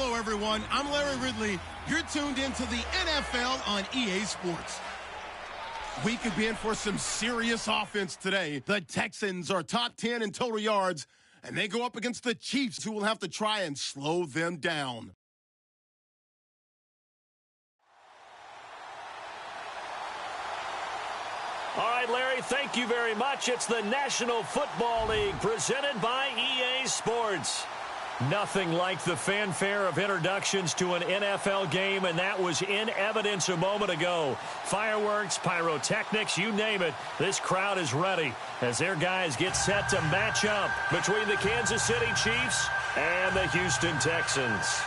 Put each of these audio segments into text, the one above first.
Hello, everyone. I'm Larry Ridley. You're tuned into the NFL on EA Sports. We could be in for some serious offense today. The Texans are top 10 in total yards, and they go up against the Chiefs, who will have to try and slow them down. All right, Larry, thank you very much. It's the National Football League presented by EA Sports. Nothing like the fanfare of introductions to an NFL game, and that was in evidence a moment ago. Fireworks, pyrotechnics, you name it. This crowd is ready as their guys get set to match up between the Kansas City Chiefs and the Houston Texans.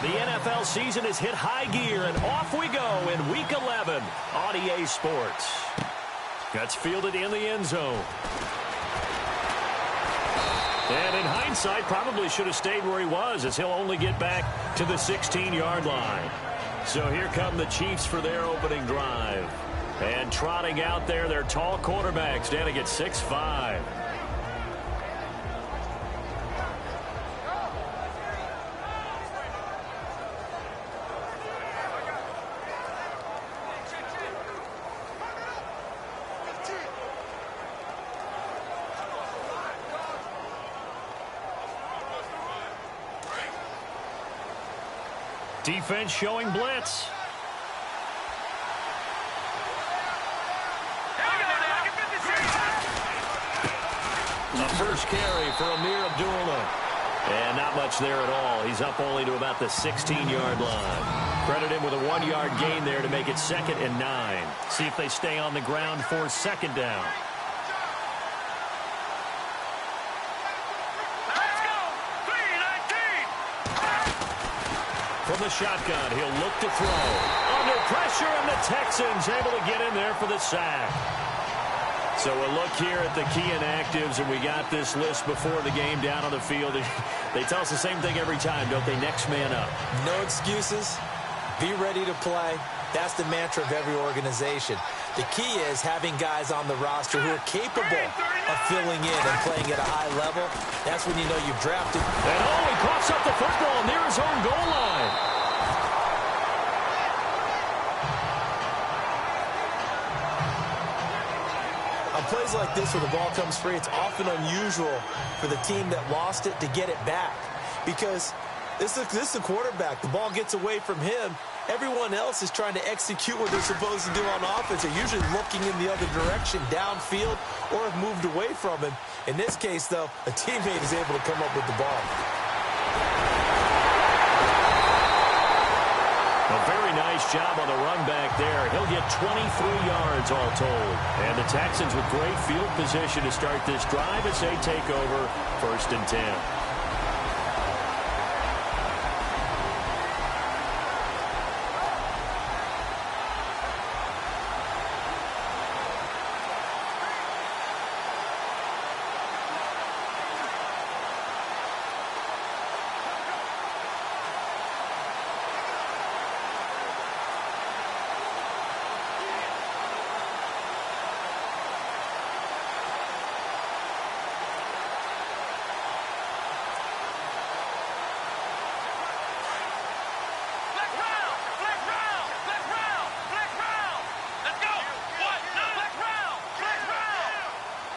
The NFL season has hit high gear, and off we go in Week 11 on EA Sports. That's fielded in the end zone. And in hindsight, probably should have stayed where he was, as he'll only get back to the 16-yard line. So here come the Chiefs for their opening drive. And trotting out there, their tall quarterback standing at 6'5". Defense showing blitz. The first carry for Amir Abdullah. And not much there at all. He's up only to about the 16-yard line. Credit him with a 1-yard gain there to make it 2nd and 9. See if they stay on the ground for 2nd down. From the shotgun, he'll look to throw. Under pressure, and the Texans able to get in there for the sack. So we'll look here at the key inactives, and we got this list before the game down on the field. They tell us the same thing every time, don't they? Next man up. No excuses. Be ready to play. That's the mantra of every organization. The key is having guys on the roster who are capable of filling in and playing at a high level. That's when you know you've drafted. And he coughs up the football near his own goal line. On plays like this where the ball comes free, it's often unusual for the team that lost it to get it back. Because this is the quarterback. The ball gets away from him. Everyone else is trying to execute what they're supposed to do on offense. They're usually looking in the other direction, downfield, or have moved away from him. In this case, though, a teammate is able to come up with the ball. A very nice job on the run back there. He'll get 23 yards all told. And the Texans with great field position to start this drive as they take over 1st and 10.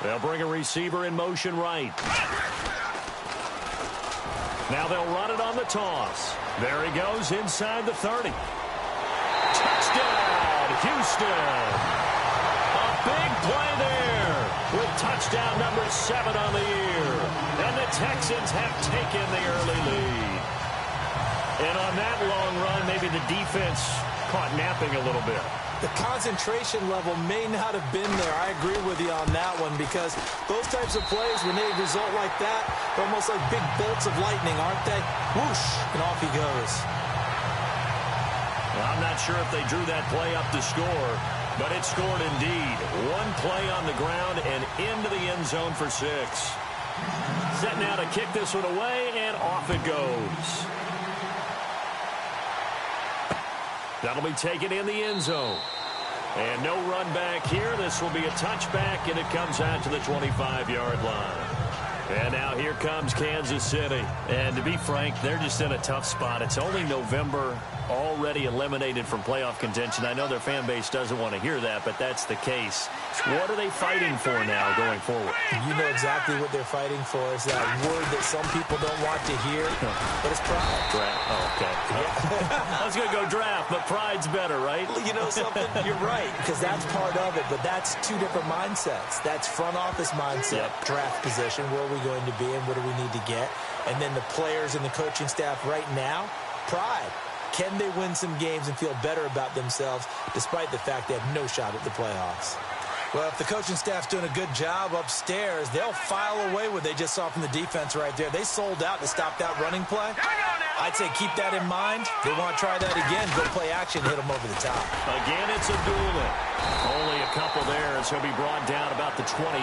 They'll bring a receiver in motion right. Now they'll run it on the toss. There he goes inside the 30. Touchdown, Houston. A big play there with touchdown number 7 on the year. And the Texans have taken the early lead. And on that long run, maybe the defense caught napping a little bit. The concentration level may not have been there. I agree with you on that one, because those types of plays, when they result like that, they're almost like big bolts of lightning, aren't they? Whoosh, and off he goes. Well, I'm not sure if they drew that play up to score, but it scored indeed. One play on the ground and into the end zone for 6. Set now to kick this one away, and off it goes. That'll be taken in the end zone. And no run back here. This will be a touchback, and it comes out to the 25-yard line. And now here comes Kansas City. And to be frank, they're just in a tough spot. It's only November, already eliminated from playoff contention. I know their fan base doesn't want to hear that, but that's the case. What are they fighting for now going forward? You know exactly what they're fighting for. Is that word that some people don't want to hear, but it's pride. Draft. Oh, okay. Yeah. I was going to go draft, but pride's better, right? You know something? You're right, because that's part of it, but that's two different mindsets. That's front office mindset, draft position, where are we going to be and what do we need to get? And then the players and the coaching staff right now, pride. Can they win some games and feel better about themselves despite the fact they have no shot at the playoffs? Well, if the coaching staff's doing a good job upstairs, they'll file away what they just saw from the defense right there. They sold out to stop that running play. I'd say keep that in mind. They want to try that again. Go play action, hit them over the top. Again, it's Abdullah. Only a couple there, so he'll be brought down about the 28.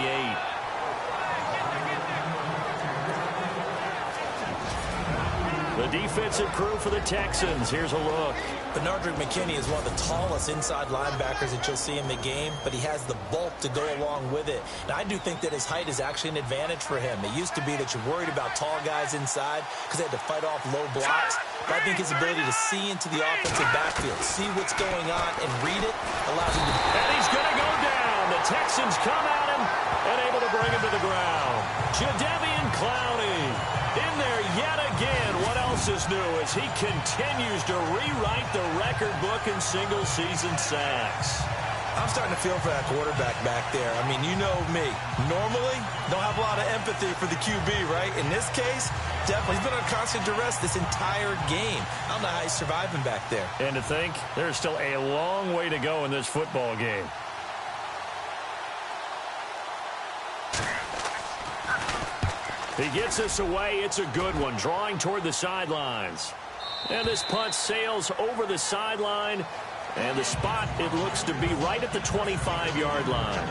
The defensive crew for the Texans. Here's a look. Bernardrick McKinney is one of the tallest inside linebackers that you'll see in the game, but he has the bulk to go along with it. Now, I do think that his height is actually an advantage for him. It used to be that you're worried about tall guys inside because they had to fight off low blocks. But I think his ability to see into the offensive backfield, see what's going on, and read it allows him to... And he's going to go down. The Texans come at him and able to bring him to the ground. Jadeveon Clowney in there yet again. What else is new as he continues to rewrite the record book in single-season sacks? I'm starting to feel for that quarterback back there. I mean, you know me. Normally, don't have a lot of empathy for the QB, right? In this case, definitely. He's been on constant duress this entire game. I don't know how he's surviving back there. And to think, there's still a long way to go in this football game. He gets us away. It's a good one, drawing toward the sidelines. And this punt sails over the sideline. And the spot, it looks to be right at the 25-yard line.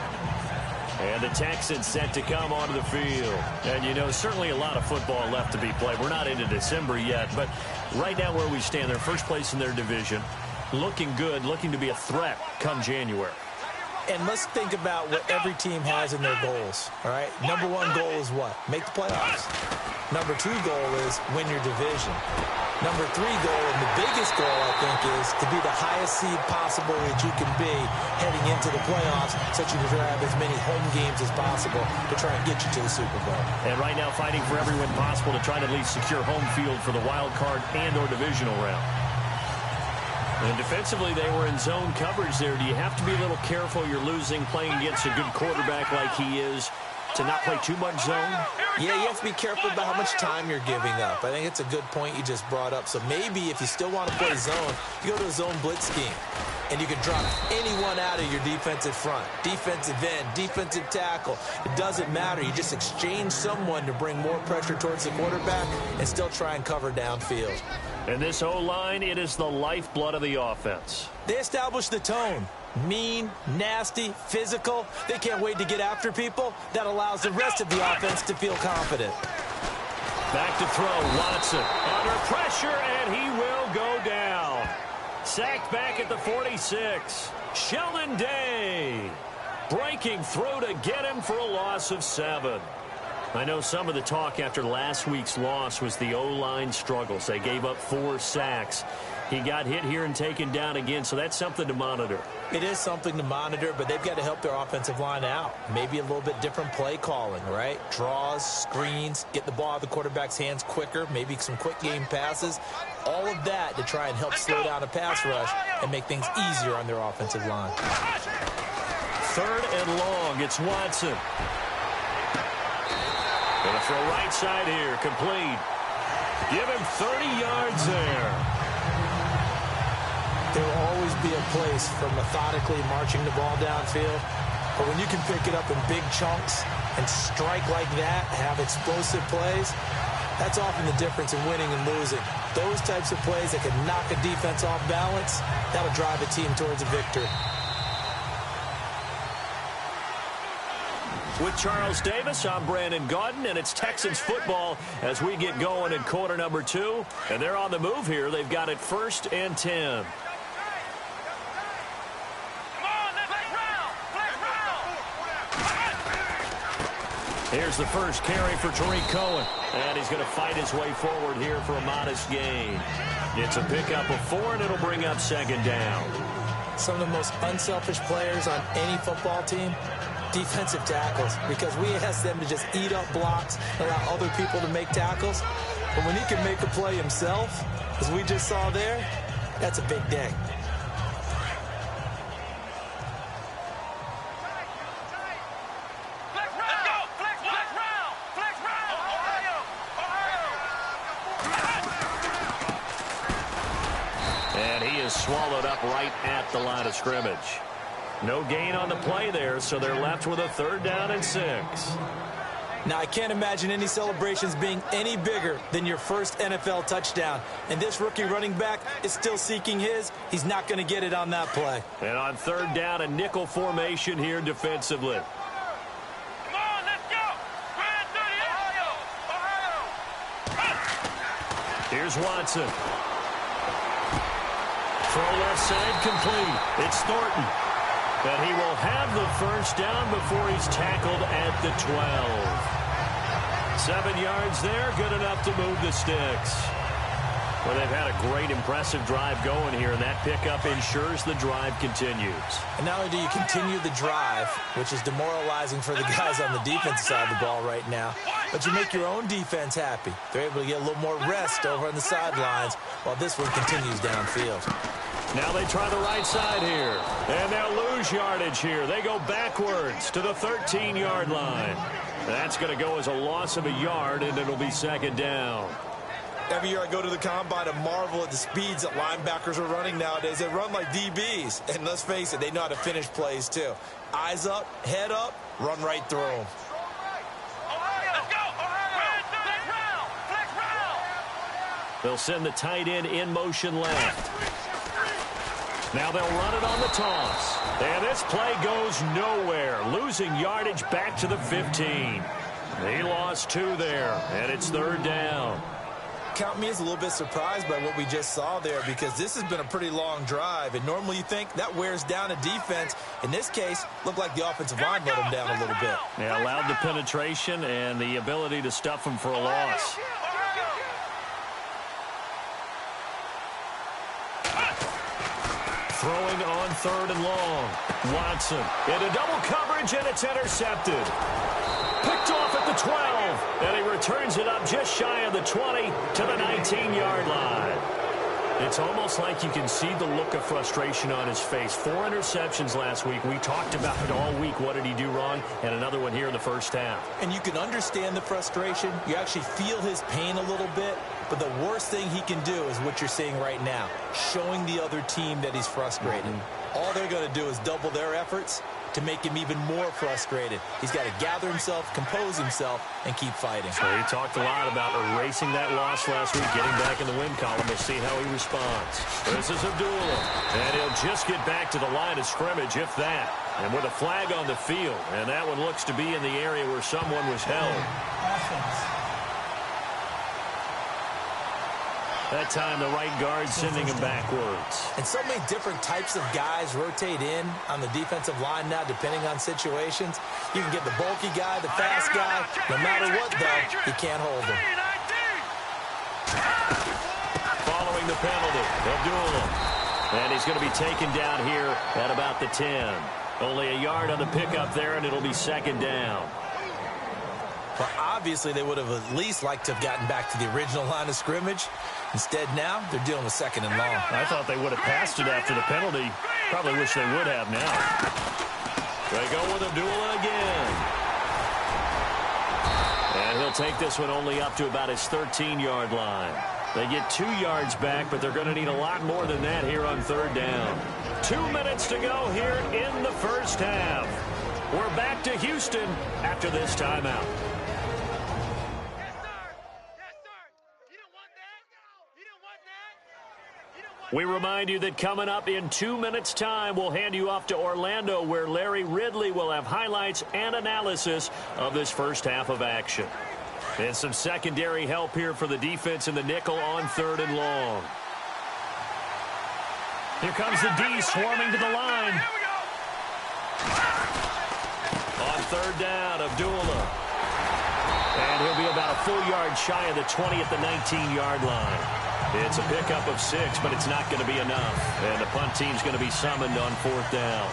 And the Texans set to come onto the field. And, you know, certainly a lot of football left to be played. We're not into December yet, but right now where we stand, they're first place in their division. Looking good, looking to be a threat come January. And let's think about what every team has in their goals, all right? Number one goal is what? Make the playoffs. Number two goal is win your division. Number three goal, and the biggest goal, I think, is to be the highest seed possible that you can be heading into the playoffs so that you can have as many home games as possible to try and get you to the Super Bowl. And right now fighting for every win possible to try to at least secure home field for the wild card and or divisional round. And defensively, they were in zone coverage there. Do you have to be a little careful? You're losing, playing against a good quarterback like he is, to not play too much zone? Yeah, you have to be careful about how much time you're giving up. I think it's a good point you just brought up. So maybe if you still want to play zone, you go to a zone blitz scheme. And you can drop anyone out of your defensive front. Defensive end, defensive tackle. It doesn't matter. You just exchange someone to bring more pressure towards the quarterback and still try and cover downfield. And this O-line, it is the lifeblood of the offense. They establish the tone. Mean, nasty, physical. They can't wait to get after people. That allows the rest of the offense to feel confident. Back to throw, Watson under pressure, and he will go down. Sacked back at the 46. Sheldon Day breaking through to get him for a loss of 7. I know some of the talk after last week's loss was the O-line struggles. They gave up 4 sacks. He got hit here and taken down again, so that's something to monitor. It is something to monitor, but they've got to help their offensive line out. Maybe a little bit different play calling, right? Draws, screens, get the ball out of the quarterback's hands quicker, maybe some quick game passes. All of that to try and help slow down a pass rush and make things easier on their offensive line. 3rd and long. It's Watson. Going to throw right side here. Complete. Give him 30 yards there. There will always be a place for methodically marching the ball downfield. But when you can pick it up in big chunks and strike like that, have explosive plays, that's often the difference in winning and losing. Those types of plays that can knock a defense off balance, that'll drive a team towards a victory. With Charles Davis, I'm Brandon Gaudin, and it's Texans football as we get going in quarter number 2. And they're on the move here. They've got it 1st and 10. Here's the first carry for Tariq Cohen. And he's going to fight his way forward here for a modest gain. It's a pickup of 4, and it'll bring up 2nd down. Some of the most unselfish players on any football team, defensive tackles, because we ask them to just eat up blocks, allow other people to make tackles. But when he can make a play himself, as we just saw there, that's a big day. And he is swallowed up right at the line of scrimmage. No gain on the play there, so they're left with a 3rd down and 6. Now, I can't imagine any celebrations being any bigger than your first NFL touchdown. And this rookie running back is still seeking his. He's not going to get it on that play. And on 3rd down, a nickel formation here defensively. Come on, let's go! Run through the Ohio! Here's Watson. Throw left side complete. It's Thornton. But he will have the 1st down before he's tackled at the 12. 7 yards there, good enough to move the sticks. Well, they've had a great, impressive drive going here, and that pickup ensures the drive continues. And not only do you continue the drive, which is demoralizing for the guys on the defensive side of the ball right now, but you make your own defense happy. They're able to get a little more rest over on the sidelines while this one continues downfield. Now they try the right side here, and they'll lose yardage here. They go backwards to the 13-yard line. That's going to go as a loss of a yard, and it'll be 2nd down. Every year I go to the combine and marvel at the speeds that linebackers are running nowadays. They run like DBs, and let's face it, they know how to finish plays too. Eyes up, head up, run right through them. They'll send the tight end in motion left. Now they'll run it on the toss. And this play goes nowhere. Losing yardage back to the 15. He lost 2 there, and it's 3rd down. Count me as a little bit surprised by what we just saw there, because this has been a pretty long drive, and normally you think that wears down a defense. In this case, looked like the offensive line let them down a little bit. They allowed the penetration and the ability to stuff them for a loss. Throwing on 3rd and long. Watson into double coverage, and it's intercepted. Picked off at the 12, and he returns it up just shy of the 20 to the 19-yard line. It's almost like you can see the look of frustration on his face. 4 interceptions last week. We talked about it all week. What did he do wrong? And another one here in the first half. And you can understand the frustration. You actually feel his pain a little bit. But the worst thing he can do is what you're seeing right now, showing the other team that he's frustrated. All they're going to do is double their efforts to make him even more frustrated. He's got to gather himself, compose himself, and keep fighting. So he talked a lot about erasing that loss last week, getting back in the win column. We'll see how he responds. This is Abdullah, and he'll just get back to the line of scrimmage, if that. And with a flag on the field, and that one looks to be in the area where someone was held. That time, the right guard sending him backwards. And so many different types of guys rotate in on the defensive line now, depending on situations. You can get the bulky guy, the fast guy. No matter what, though, you can't hold him. Following the penalty, Abdullah. And he's going to be taken down here at about the 10. Only a yard on the pickup there, and it'll be 2nd down. Well, obviously, they would have at least liked to have gotten back to the original line of scrimmage. Instead, now, they're dealing with 2nd and long. I thought they would have passed it after the penalty. Probably wish they would have now. They go with Abdullah again. And he'll take this one only up to about his 13-yard line. They get 2 yards back, but they're going to need a lot more than that here on 3rd down. 2 minutes to go here in the first half. We're back to Houston after this timeout. We remind you that coming up in 2 minutes' time, we'll hand you off to Orlando, where Larry Ridley will have highlights and analysis of this first half of action. And some secondary help here for the defense in the nickel on 3rd and long. Here comes the D swarming to the line. On 3rd down, Abdullah. And he'll be about a full yard shy of the 20 at the 19-yard line. It's a pickup of 6, but it's not going to be enough. And the punt team's going to be summoned on 4th down.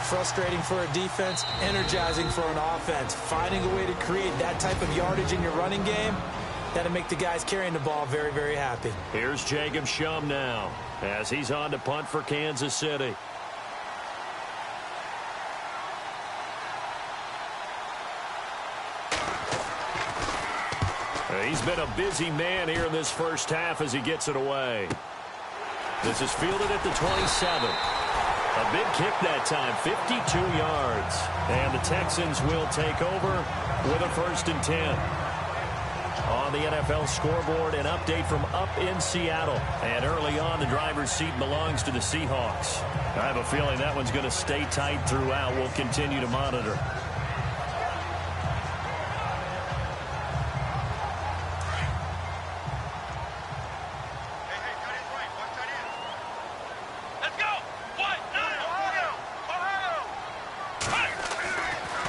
Frustrating for a defense, energizing for an offense. Finding a way to create that type of yardage in your running game, that'll make the guys carrying the ball very, very happy. Here's Jacob Shum now as he's on to punt for Kansas City. He's been a busy man here in this first half as he gets it away. This is fielded at the 27. A big kick that time, 52 yards. And the Texans will take over with a 1st and 10. On the NFL scoreboard, an update from up in Seattle. And early on, the driver's seat belongs to the Seahawks. I have a feeling that one's going to stay tight throughout. We'll continue to monitor.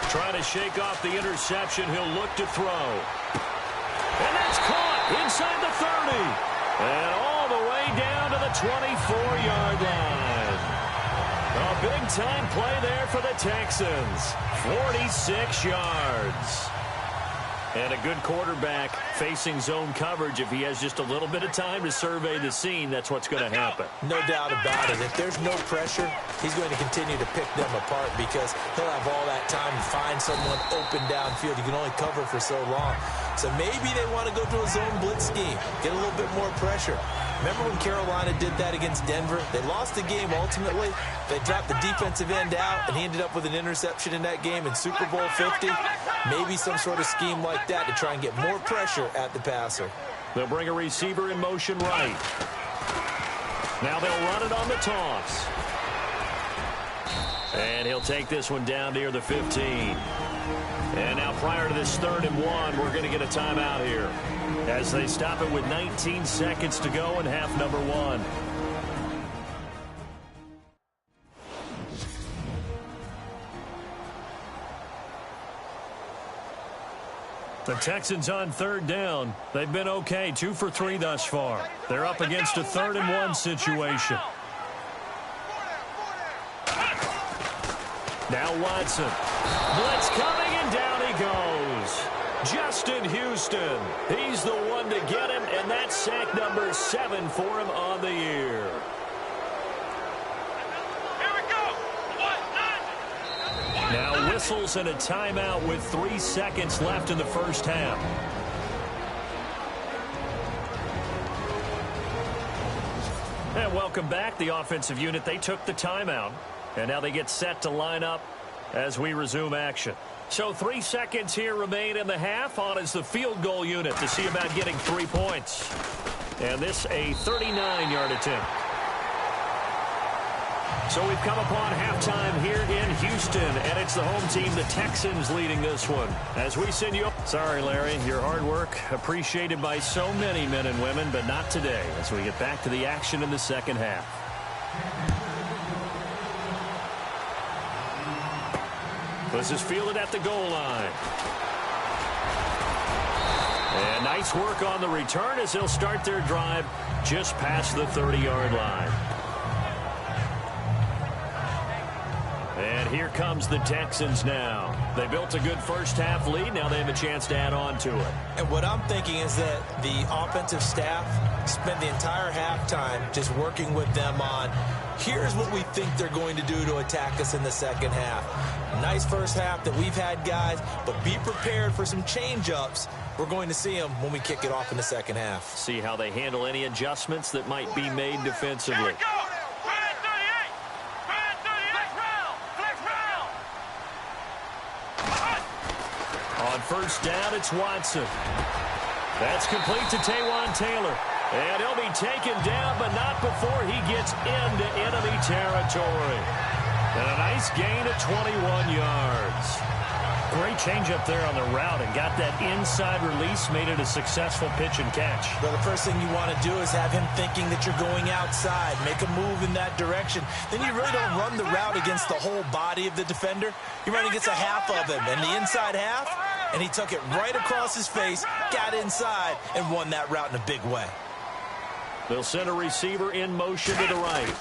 Trying to shake off the interception. He'll look to throw. And that's caught inside the 30. And all the way down to the 24-yard line. A big-time play there for the Texans. 46 yards. And a good quarterback facing zone coverage. If he has just a little bit of time to survey the scene, that's what's going to happen. No doubt about it. If there's no pressure, he's going to continue to pick them apart because he'll have all that time to find someone open downfield. You can only cover for so long. So maybe they want to go to a zone blitz scheme, get a little bit more pressure. Remember when Carolina did that against Denver? They lost the game ultimately. They dropped the defensive end out, and he ended up with an interception in that game in Super Bowl 50. Maybe some sort of scheme like that to try and get more pressure at the passer. They'll bring a receiver in motion right. Now they'll run it on the toss. And he'll take this one down near the 15. And now prior to this 3rd and 1, we're going to get a timeout here as they stop it with 19 seconds to go in half number 1. The Texans on 3rd down. They've been okay, 2 for 3 thus far. They're up against a 3rd and 1 situation. Now Watson. Blitz coming, and down he goes. Justin Houston. He's the one to get him, and that's sack number 7 for him on the year. Here we go. Now whistles and a timeout with 3 seconds left in the first half. And welcome back. The offensive unit, they took the timeout. And now they get set to line up as we resume action. So 3 seconds here remain in the half. On is the field goal unit to see about getting 3 points. And this a 39-yard attempt. So we've come upon halftime here in Houston, and it's the home team, the Texans, leading this one. As we send you... Sorry, Larry, your hard work appreciated by so many men and women, but not today as we get back to the action in the second half. This is fielded at the goal line. And nice work on the return as they'll start their drive just past the 30-yard line. And here comes the Texans now. They built a good first half lead. Now they have a chance to add on to it. And what I'm thinking is that the offensive staff spent the entire halftime just working with them on, here's what we think they're going to do to attack us in the second half. Nice first half that we've had, guys, but be prepared for some change-ups. We're going to see them when we kick it off in the second half. See how they handle any adjustments that might be made defensively. Here we go. Brand 38. Brand 38. Flex round. On first down, it's Watson. That's complete to Taywan Taylor. And he'll be taken down, but not before he gets into enemy territory. And a nice gain of 21 yards. Great change up there on the route and got that inside release, made it a successful pitch and catch. Well, the first thing you want to do is have him thinking that you're going outside, make a move in that direction. Then you really don't run the route against the whole body of the defender. You run against a half of him, and the inside half, and he took it right across his face, got inside, and won that route in a big way. They'll send a receiver in motion to the right.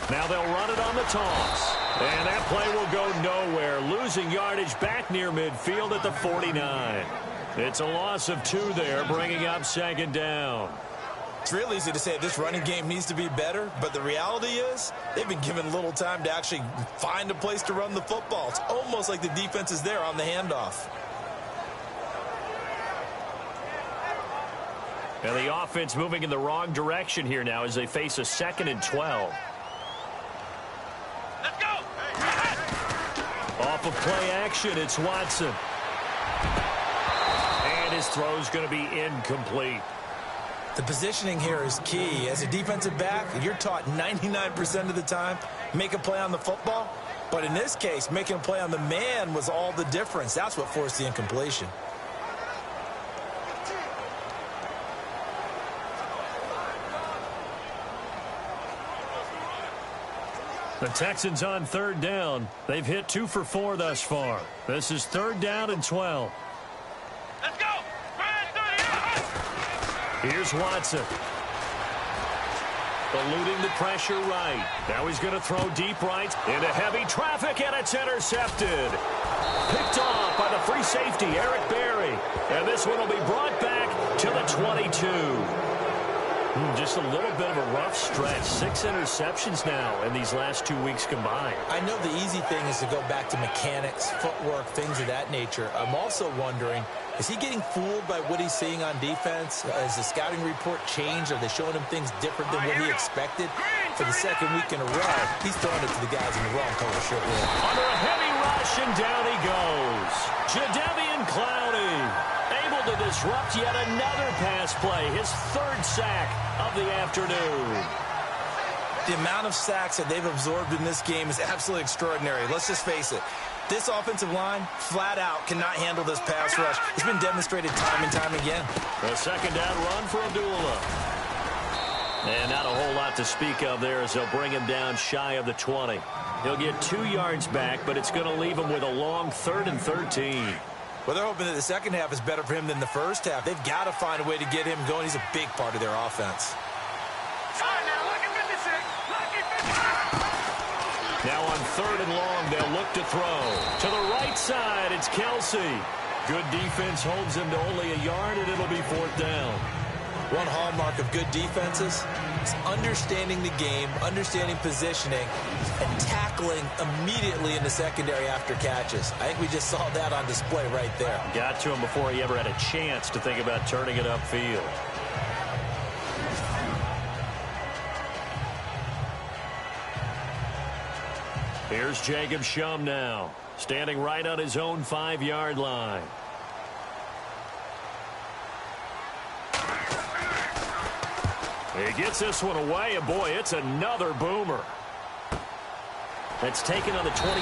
Now they'll run it on the toss. And that play will go nowhere. Losing yardage back near midfield at the 49. It's a loss of 2 there, bringing up second down. It's real easy to say this running game needs to be better, but the reality is they've been given little time to actually find a place to run the football. It's almost like the defense is there on the handoff. And the offense moving in the wrong direction here now as they face a 2nd and 12. Off of play action, it's Watson. And his throw's going to be incomplete. The positioning here is key. As a defensive back, you're taught 99% of the time, make a play on the football. But in this case, making a play on the man was all the difference. That's what forced the incompletion. The Texans on 3rd down. They've hit 2 for 4 thus far. This is 3rd down and 12. Let's go. Here's Watson. Eluding the pressure right. Now he's going to throw deep right into heavy traffic, and it's intercepted. Picked off by the free safety, Eric Berry. And this one will be brought back to the 22. Just a little bit of a rough stretch. 6 interceptions now in these last 2 weeks combined. I know the easy thing is to go back to mechanics, footwork, things of that nature. I'm also wondering, is he getting fooled by what he's seeing on defense? Has the scouting report changed? Are they showing him things different than what he expected? For the 2nd week in a row, he's throwing it to the guys in the wrong color shirt. Under a heavy rush, and down he goes. Jadeveon Clowney able to disrupt yet another pass play. His 3rd sack of the afternoon. The amount of sacks that they've absorbed in this game is absolutely extraordinary. Let's just face it. This offensive line, flat out, cannot handle this pass rush. It's been demonstrated time and time again. The 2nd down run for Abdullah. And not a whole lot to speak of there as they'll bring him down shy of the 20. He'll get 2 yards back, but it's going to leave him with a long 3rd and 13. Well, they're hoping that the second half is better for him than the first half. They've got to find a way to get him going. He's a big part of their offense. Now on 3rd and long, they'll look to throw. To the right side, it's Kelsey. Good defense holds him to only a yard, and it'll be 4th down. One hallmark of good defenses is understanding the game, understanding positioning, and tackling immediately in the secondary after catches. I think we just saw that on display right there. Got to him before he ever had a chance to think about turning it upfield. Here's Jacob Shum now, standing right on his own 5-yard line. He gets this one away, and boy, it's another boomer. That's taken on the 25.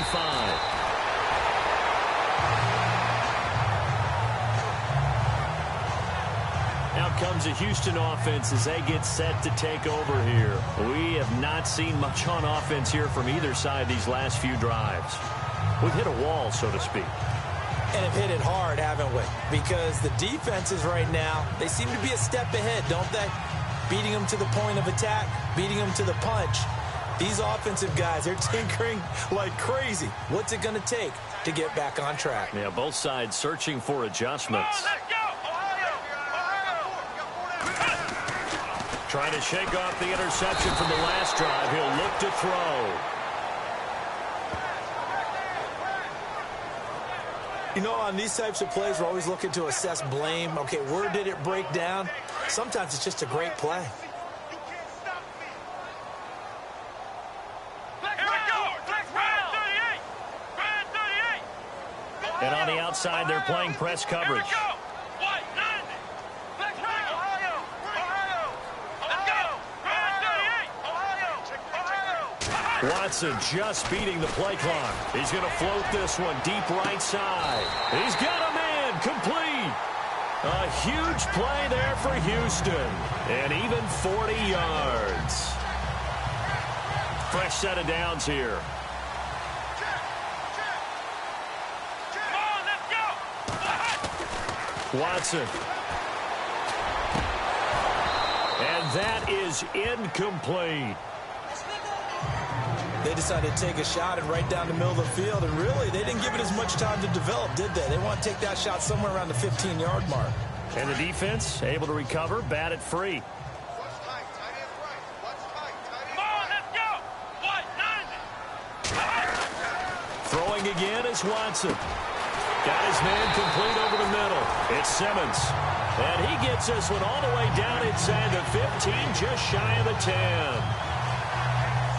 Now comes the Houston offense as they get set to take over here. We have not seen much on offense here from either side these last few drives. We've hit a wall, so to speak. And have hit it hard, haven't we? Because the defenses right now, they seem to be a step ahead, don't they? Beating them to the point of attack, beating them to the punch. These offensive guys, they're tinkering like crazy. What's it going to take to get back on track? Yeah, both sides searching for adjustments. Trying to shake off the interception from the last drive. He'll look to throw. You know, on these types of plays, we're always looking to assess blame. Okay, where did it break down? Sometimes it's just a great play. And on the outside, they're playing press coverage. Watson just beating the play clock. He's going to float this one deep right side. He's got a man complete. A huge play there for Houston. And even 40 yards. Fresh set of downs here. Come on, let's go. Watson. And that is incomplete. They decided to take a shot and right down the middle of the field, and really, they didn't give it as much time to develop, did they? They want to take that shot somewhere around the 15-yard mark. And the defense able to recover, bat it free. Come on, let's go. 190. Throwing again is Watson. Got his man complete over the middle. It's Simmons. And he gets this one all the way down inside the 15, just shy of the 10.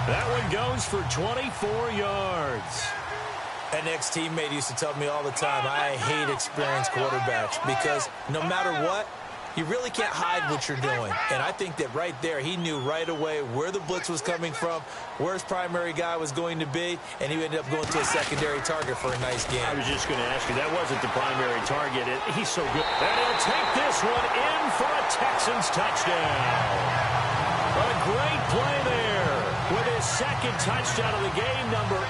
That one goes for 24 yards. An ex-teammate used to tell me all the time, I hate experienced quarterbacks because no matter what, you really can't hide what you're doing. And I think that right there, he knew right away where the blitz was coming from, where his primary guy was going to be, and he ended up going to a secondary target for a nice game. I was just going to ask you, that wasn't the primary target. He's so good. And he'll take this one in for a Texans touchdown. A great play there with his second touchdown of the game, number 8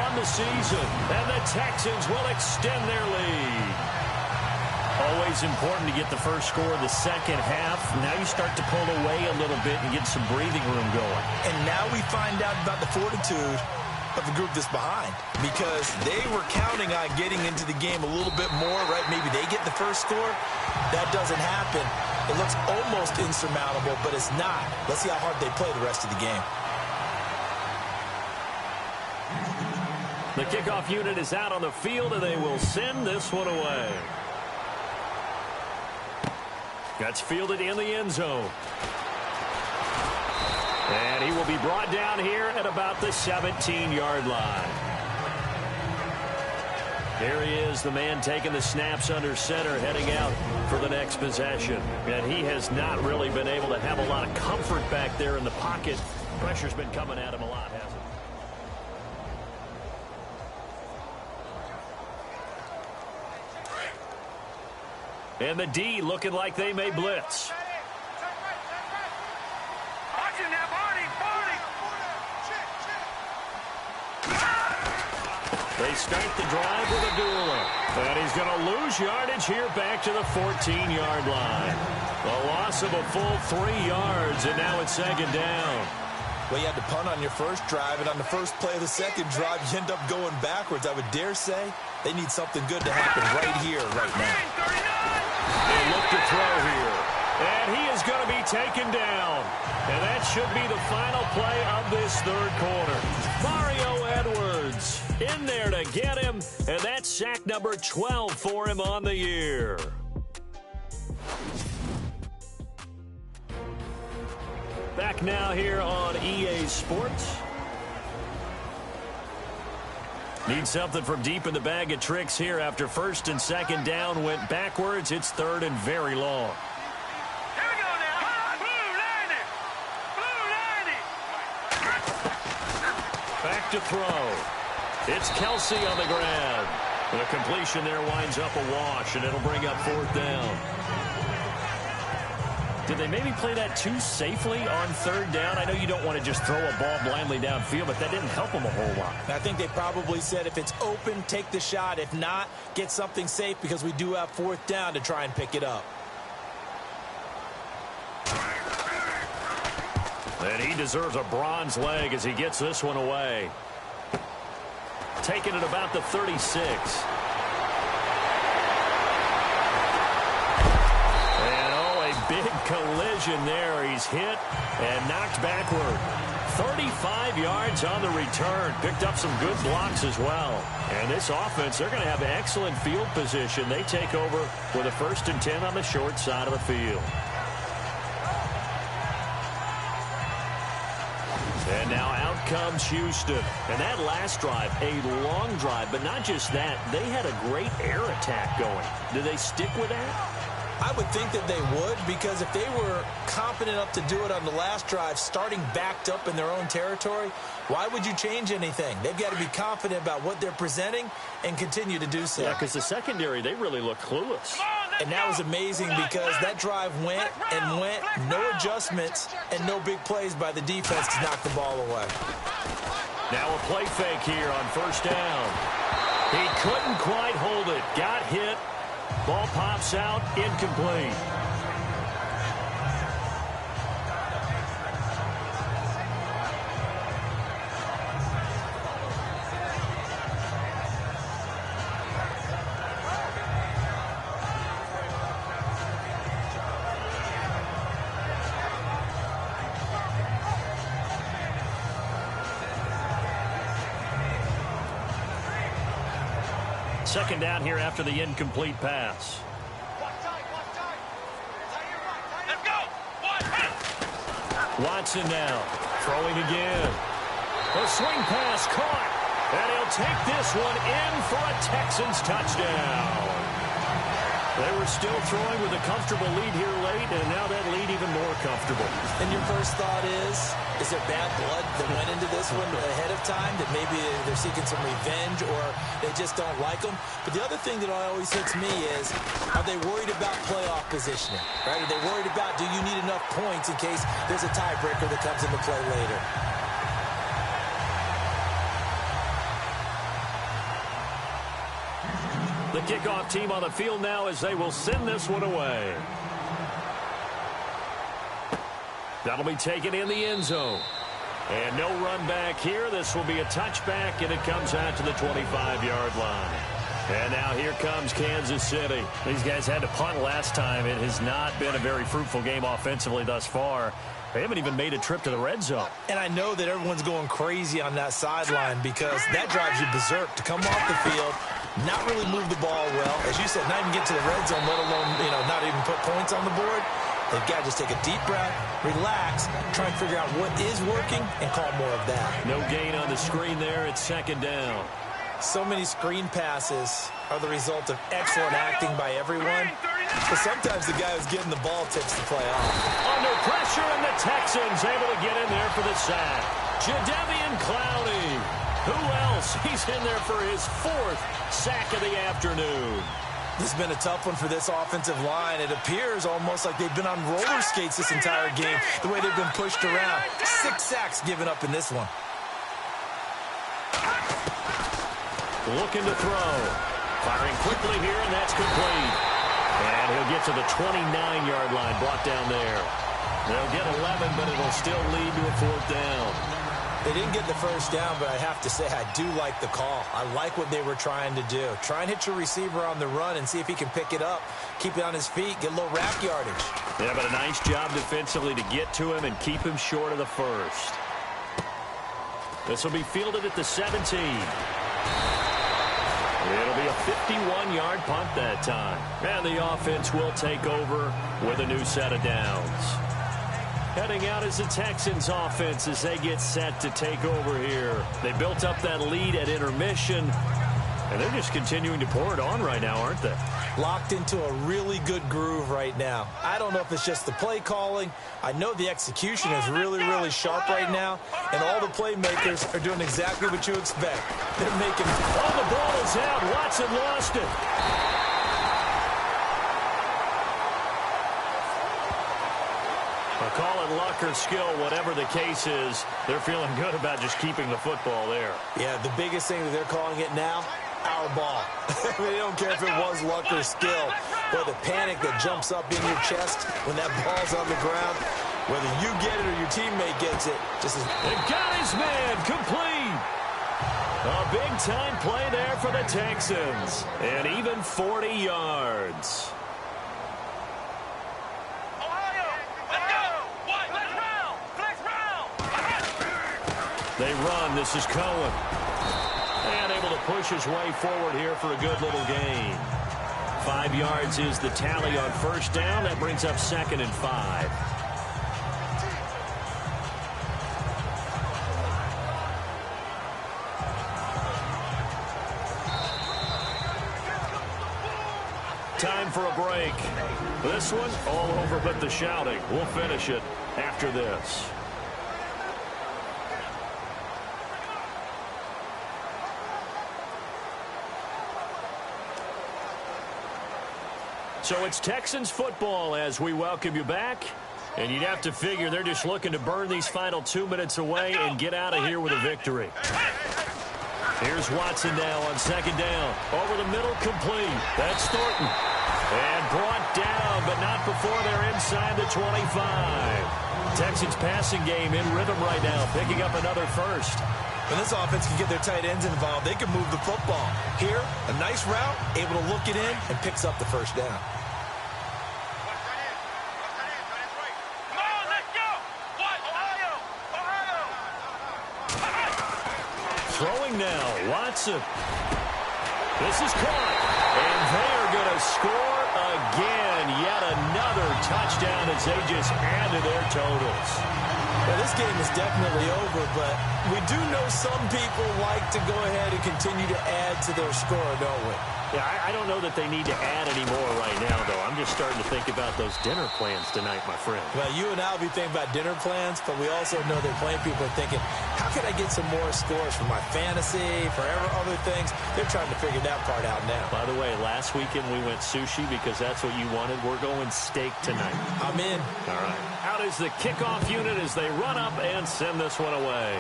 on the season. And the Texans will extend their lead. Always important to get the first score of the second half. Now you start to pull away a little bit and get some breathing room going. And now we find out about the fortitude of the group that's behind, because they were counting on getting into the game a little bit more, right? Maybe they get the first score. That doesn't happen. It looks almost insurmountable, but it's not. Let's see how hard they play the rest of the game. The kickoff unit is out on the field, and they will send this one away. That's fielded in the end zone. And he will be brought down here at about the 17-yard line. Here he is, the man taking the snaps under center, heading out for the next possession. And he has not really been able to have a lot of comfort back there in the pocket. Pressure's been coming at him a lot, hasn't it? And the D looking like they may blitz. They start the drive with a duel. And he's going to lose yardage here back to the 14-yard line. A loss of a full 3 yards, and now it's second down. Well, you had to punt on your first drive, and on the first play of the second drive, you end up going backwards. I would dare say they need something good to happen right here, right now. They look to throw here. And he is going to be taken down. And that should be the final play of this third quarter. Mario Edwards in there to get him. And that's sack number 12 for him on the year. Back now here on EA Sports. Need something from deep in the bag of tricks here after first and second down went backwards. It's third and very long. Here we go now. Blue 90. Back to throw. It's Kelsey on the ground. The completion there winds up a wash, and it'll bring up fourth down. Did they maybe play that too safely on third down? I know you don't want to just throw a ball blindly downfield, but that didn't help them a whole lot. I think they probably said if it's open, take the shot. If not, get something safe because we do have fourth down to try and pick it up. And he deserves a bronze leg as he gets this one away. Taking it about the 36. Big collision there. He's hit and knocked backward. 35 yards on the return. Picked up some good blocks as well. And this offense, they're going to have excellent field position. They take over with a 1st and 10 on the short side of the field. And now out comes Houston. And that last drive, a long drive, but not just that. They had a great air attack going. Do they stick with that? I would think that they would, because if they were confident enough to do it on the last drive, starting backed up in their own territory, why would you change anything? They've got to be confident about what they're presenting and continue to do so. Yeah, because the secondary, they really look clueless. And that was amazing because that drive went and went, no adjustments, and no big plays by the defense to knock the ball away. Now a play fake here on first down. He couldn't quite hold it. Got hit. Ball pops out, incomplete. Second down here after the incomplete pass. Let's go. Watson now throwing again. A swing pass caught. And he'll take this one in for a Texans touchdown. They were still throwing with a comfortable lead here late, and now that lead even more comfortable. And your first thought is there bad blood that went into this one ahead of time, that maybe they're seeking some revenge or they just don't like them? But the other thing that always hits me is, are they worried about playoff positioning? Right? Are they worried about, do you need enough points in case there's a tiebreaker that comes into play later? The kickoff team on the field now as they will send this one away. That'll be taken in the end zone. And no run back here. This will be a touchback, and it comes out to the 25-yard line. And now here comes Kansas City. These guys had to punt last time. It has not been a very fruitful game offensively thus far. They haven't even made a trip to the red zone. And I know that everyone's going crazy on that sideline because that drives you berserk to come off the field, not really move the ball well. As you said, not even get to the red zone, let alone, not even put points on the board. They've got to just take a deep breath, relax, try and figure out what is working, and call more of that. No gain on the screen there. It's second down. So many screen passes are the result of excellent acting by everyone. But sometimes the guy who's getting the ball tips the play off. Under pressure, and the Texans able to get in there for the sack. Jadeveon Clowney. Who else? He's in there for his fourth sack of the afternoon. This has been a tough one for this offensive line. It appears almost like they've been on roller skates this entire game, the way they've been pushed around. 6 sacks given up in this one. Looking to throw. Firing quickly here, and that's complete. And he'll get to the 29-yard line, brought down there. They'll get 11, but it'll still lead to a fourth down. They didn't get the first down, but I have to say I do like the call. I like what they were trying to do. Try and hit your receiver on the run and see if he can pick it up, keep it on his feet, get a little wrap yardage. Yeah, but a nice job defensively to get to him and keep him short of the first. This will be fielded at the 17. It'll be a 51-yard punt that time. And the offense will take over with a new set of downs. Heading out is the Texans offense as they get set to take over here. They built up that lead at intermission, and they're just continuing to pour it on right now, aren't they? Locked into a really good groove right now. I don't know if it's just the play calling. I know the execution is really, really sharp right now, and all the playmakers are doing exactly what you expect. They're making... Oh, the ball is out. Watson lost it. Call it luck or skill, whatever the case is, they're feeling good about just keeping the football there. Yeah, the biggest thing that they're calling it now, our ball. I mean, they don't care if it was luck or skill, but the panic that jumps up in your chest when that ball's on the ground, whether you get it or your teammate gets it, just as... They got his man, complete. A big-time play there for the Texans, and even 40 yards. They run. This is Cohen. And able to push his way forward here for a good little gain. 5 yards is the tally on first down. That brings up 2nd and 5. time for a break. This one, all over but the shouting. We'll finish it after this. So it's Texans football as we welcome you back. And you'd have to figure they're just looking to burn these final 2 minutes away and get out of here with a victory. Here's Watson now on second down. Over the middle, complete. That's Thornton. And brought down, but not before they're inside the 25. Texans passing game in rhythm right now, picking up another first. When this offense can get their tight ends involved, they can move the football. Here, a nice route, able to look it in, and picks up the first down. Throwing now, Watson. This is caught. And they are going to score again. Yet another touchdown as they just add to their totals. Well, this game is definitely over, but we do know some people like to go ahead and continue to add to their score, don't we? Yeah, I don't know that they need to add any more right now, though. I'm just starting to think about those dinner plans tonight, my friend. Well, you and I will be thinking about dinner plans, but we also know that plenty of people are thinking, how can I get some more scores for my fantasy, for other things? They're trying to figure that part out now. By the way, last weekend we went sushi because that's what you wanted. We're going steak tonight. I'm in. All right. Out is the kickoff unit as they run up and send this one away.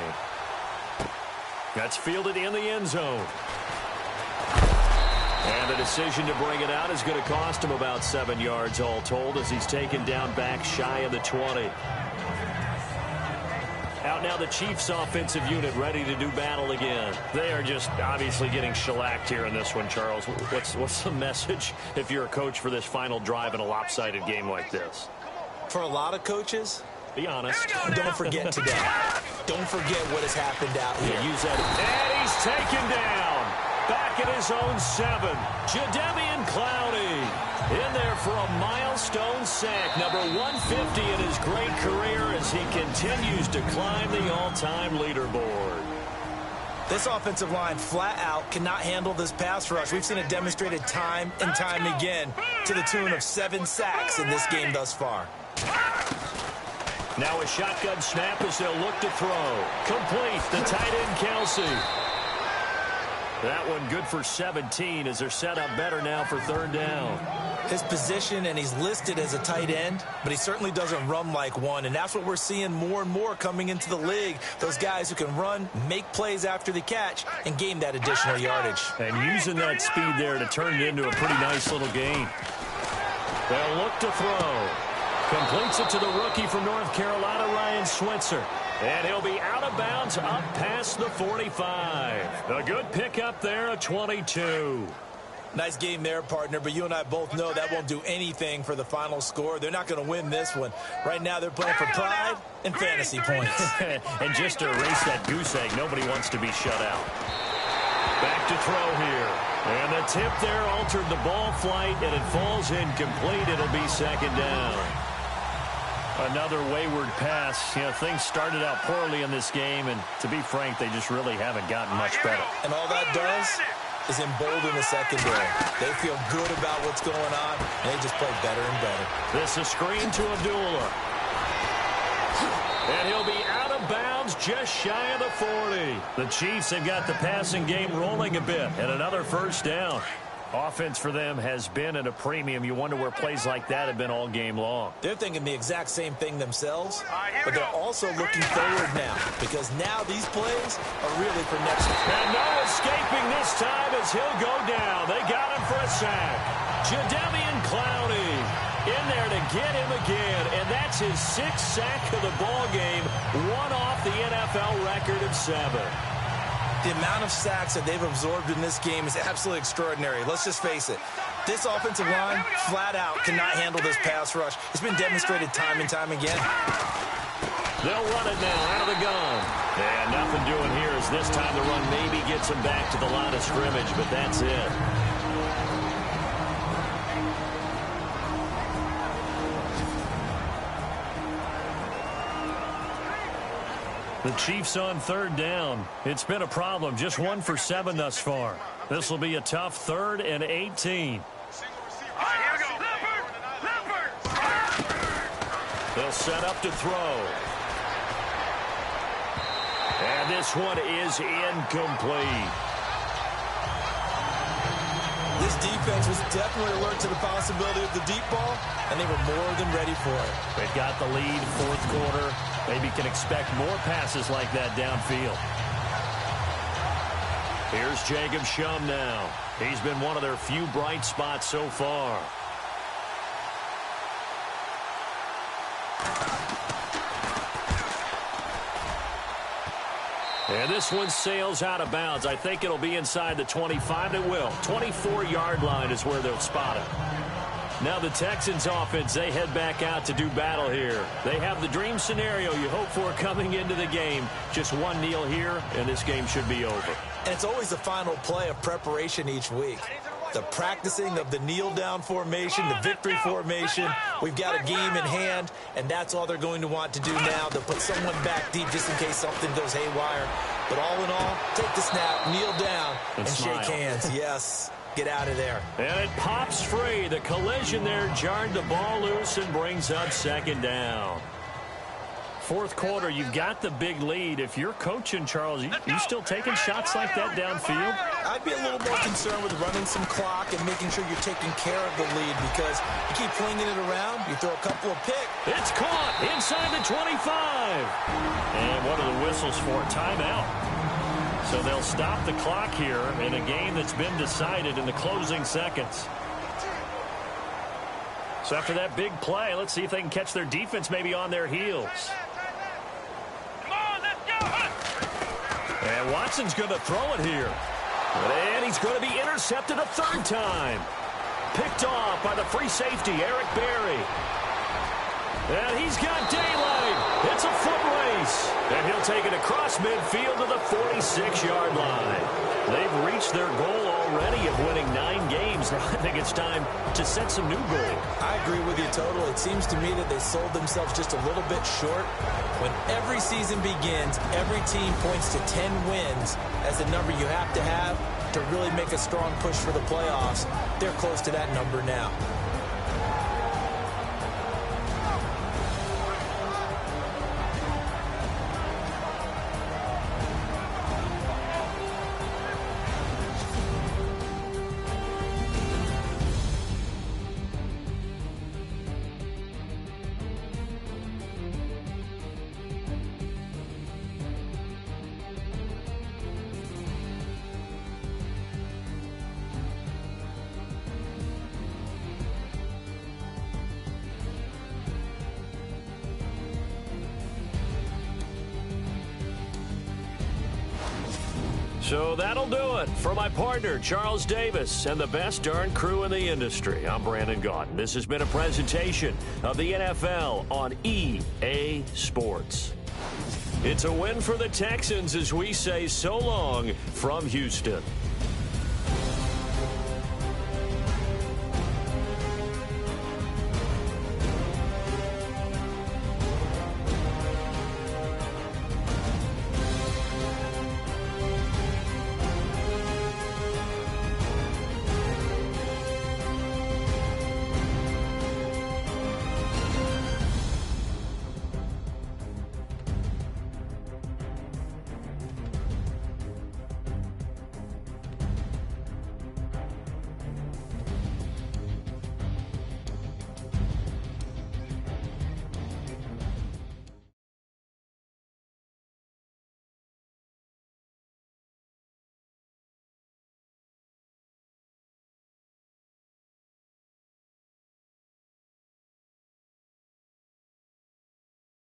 That's fielded in the end zone. And the decision to bring it out is going to cost him about 7 yards all told as he's taken down back shy of the 20. Out now the Chiefs offensive unit ready to do battle again. They are just obviously getting shellacked here in this one, Charles. What's the message if you're a coach for this final drive in a lopsided game like this? For a lot of coaches, be honest. Don't forget today. Don't forget what has happened out here. Yeah, use that. And he's taken down. Back at his own 7. Jadeveon Clowney in there for a milestone sack. Number 150 in his great career as he continues to climb the all-time leaderboard. This offensive line flat out cannot handle this pass rush. We've seen it demonstrated time and time again to the tune of 7 sacks in this game thus far. Now a shotgun snap as they'll look to throw. Complete. The tight end, Kelsey. That one good for 17 as they're set up better now for third down. His position, and he's listed as a tight end, but he certainly doesn't run like one, and that's what we're seeing more and more coming into the league. Those guys who can run, make plays after the catch, and gain that additional yardage. And using that speed there to turn it into a pretty nice little gain. They'll look to throw. Completes it to the rookie from North Carolina, Ryan Switzer. And he'll be out of bounds up past the 45. A good pickup there, a 22. Nice game there, partner, but you and I both know that won't do anything for the final score. They're not going to win this one. Right now they're playing for pride and fantasy points. And just to erase that goose egg, nobody wants to be shut out. Back to throw here. And the tip there altered the ball flight, and it falls incomplete. It'll be second down. Another wayward pass. You know, things started out poorly in this game, and to be frank, they just really haven't gotten much better. And all that does is embolden the secondary. They feel good about what's going on, and they just play better and better. This is screen to Abdullah. And he'll be out of bounds just shy of the 40. The Chiefs have got the passing game rolling a bit, and another first down. Offense for them has been at a premium. You wonder where plays like that have been all game long. They're thinking the exact same thing themselves, but they're also looking forward now because now these plays are really for next week. And no escaping this time as he'll go down. They got him for a sack. Jadeveon Clowney in there to get him again, and that's his 6th sack of the ball game, one off the NFL record of 7. The amount of sacks that they've absorbed in this game is absolutely extraordinary. Let's just face it. This offensive line, flat out, cannot handle this pass rush. It's been demonstrated time and time again. They'll run it now out of the gun. And nothing doing here as this time the run maybe gets him back to the line of scrimmage, but that's it. The Chiefs on third down. It's been a problem. Just 1 for 7 thus far. This will be a tough 3rd and 18. He'll set up to throw. And this one is incomplete. This defense was definitely alert to the possibility of the deep ball, and they were more than ready for it. They've got the lead, fourth quarter. Maybe can expect more passes like that downfield. Here's Jacob Shum now. He's been one of their few bright spots so far. And this one sails out of bounds. I think it'll be inside the 25. It will. 24-yard line is where they'll spot it. Now the Texans offense, they head back out to do battle here. They have the dream scenario you hope for coming into the game. Just one kneel here, and this game should be over. And it's always the final play of preparation each week. The practicing of the kneel-down formation, the victory formation. We've got a game in hand, and that's all they're going to want to do now. They'll put someone back deep just in case something goes haywire. But all in all, take the snap, kneel down, and shake hands. Yes, get out of there. And it pops free. The collision there jarred the ball loose and brings up second down. Fourth quarter, you've got the big lead. If you're coaching, Charles, you still taking shots like that downfield? I'd be a little more concerned with running some clock and making sure you're taking care of the lead, because you keep flinging it around, you throw a couple of picks. It's caught inside the 25. And what are the whistles for? Timeout. So they'll stop the clock here in a game that's been decided in the closing seconds. So after that big play, let's see if they can catch their defense maybe on their heels. And Watson's going to throw it here. And he's going to be intercepted a third time. Picked off by the free safety, Eric Berry. And he's got daylight. It's a foot race. And he'll take it across midfield to the 46-yard line. They've reached their goal already of winning 9 games. Now I think it's time to set some new goals. I agree with you totally. It seems to me that they sold themselves just a little bit short. When every season begins, every team points to 10 wins as the number you have to really make a strong push for the playoffs. They're close to that number now. So that'll do it for my partner, Charles Davis, and the best darn crew in the industry. I'm Brandon Gaudin. This has been a presentation of the NFL on EA Sports. It's a win for the Texans as we say so long from Houston.